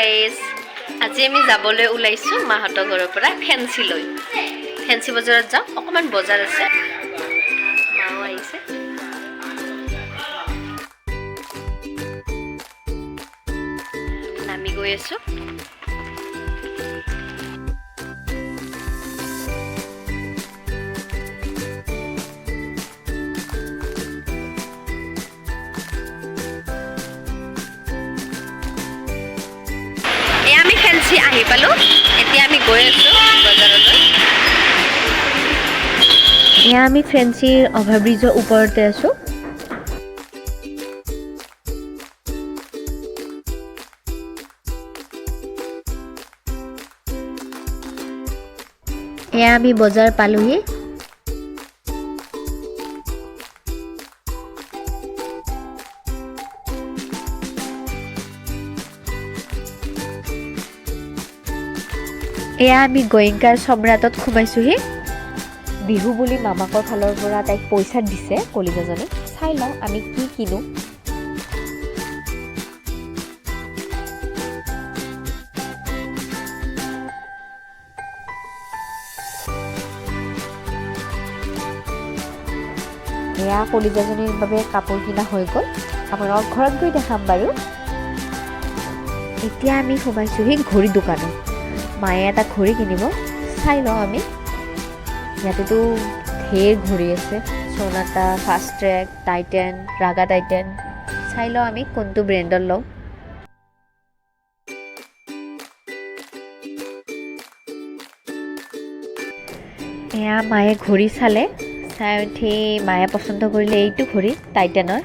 guys আজি আমি যাবলৈ ওলাইছোঁ মাহঁতৰ ঘৰৰ পৰা ফেঞ্চিলৈ ফেঞ্চি বজাৰত যাওঁ অকণমান বজাৰ আছে মাও আহিছে নামি গৈ আছোঁ আমি ফেঞ্চি আহি পালোঁ এতিয়া আমি গৈ আছোঁ বজাৰলৈ এয়া আমি ফেঞ্চিৰ অভাৰব্ৰিজৰ ওপৰতে আছোঁ এয়া আমি বজাৰ পালোহি এয়া আমি গোয়েংকাৰ সম্ৰাটত সোমাইছোহি বিহু বুলি মামাকৰ ফালৰ পৰা তাইক পইচা দিছে কলিজাজনী চাই লওঁ আমি কি কিনো এয়া কলিজাজনীৰ বাবে কাপোৰ কিনা হৈ গ'ল আপোনালোকক ঘৰত গৈ দেখাম বাৰু এতিয়া আমি সোমাইছোহি ঘড়ী দোকানত মায়ে এটা ঘড়ী কিনিব চাই লওঁ আমি ইয়াতেতো ঢেৰ ঘড়ী আছে সোনাটা ফাষ্ট ট্ৰেক টাইটেন ৰাগা টাইটেন চাই লওঁ আমি কোনটো ব্ৰেণ্ডৰ লওঁ এয়া মায়ে ঘড়ী চালে চাই উঠি মায়ে পচন্দ কৰিলে এইটো ঘড়ী টাইটেনৰ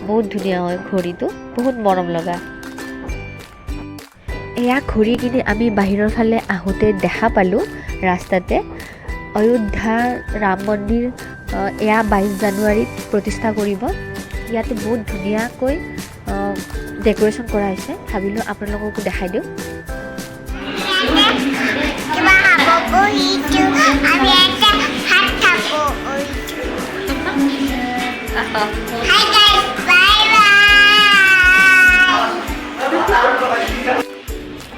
বহুত ধুনীয়া হয় ঘড়ীটো বহুত মৰম লগা এয়া ঘড়ী কিনি আমি বাহিৰৰ ফালে আহোঁতে দেখা পালোঁ ৰাস্তাতে অযোধ্যাৰ ৰাম মন্দিৰ এয়া 22 জানুৱাৰীত প্ৰতিষ্ঠা কৰিব ইয়াতে বহুত ধুনীয়াকৈ ডেক'ৰেশ্যন কৰা হৈছে ভাবিলোঁ আপোনালোককো দেখাই দিওঁ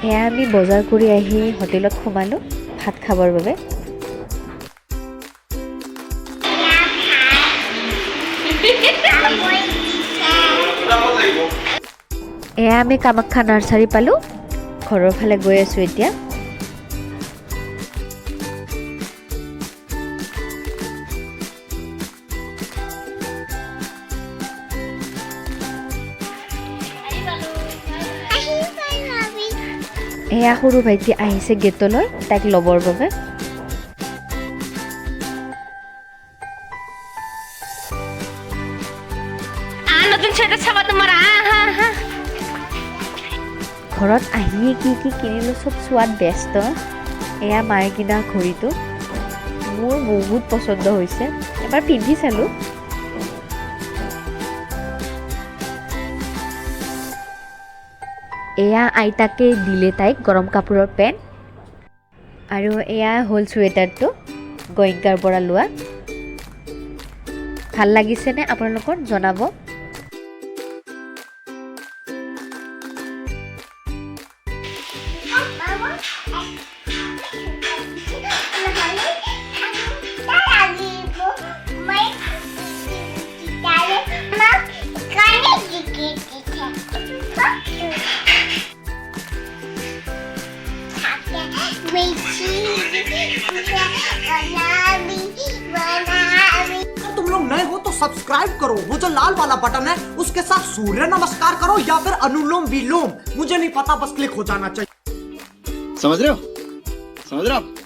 এয়া আমি বজাৰ কৰি আহি হোটেলত সোমালোঁ ভাত খাবৰ বাবে এয়া আমি কামাখ্যা নাৰ্চাৰী পালোঁ ঘৰৰ ফালে গৈ আছোঁ এতিয়া এয়া সৰু ভাইটি আহিছে গেটলৈ তাইক ল'বৰ বাবে ঘৰত আহিয়ে কি কি কিনিলোঁ চব চোৱাত ব্যস্ত এয়া মায়ে কিনা ঘড়ীটো মোৰ বহুত পচন্দ হৈছে এবাৰ পিন্ধি চালোঁ এয়া আইতাকে দিলে তাইক গৰম কাপোৰৰ পেণ্ট আৰু এয়া হ'ল চুৱেটাৰটো গোয়েংকাৰ পৰা লোৱা ভাল লাগিছেনে আপোনালোকৰ জনাব तुम लोग नए हो तो सब्सक्राइब करो वो जो लाल वाला बटन है उसके साथ सूर्य नमस्कार करो या फिर अनुलोम विलोम मुझे नहीं पता बस क्लिक हो जाना चाहिए समझ रहे हो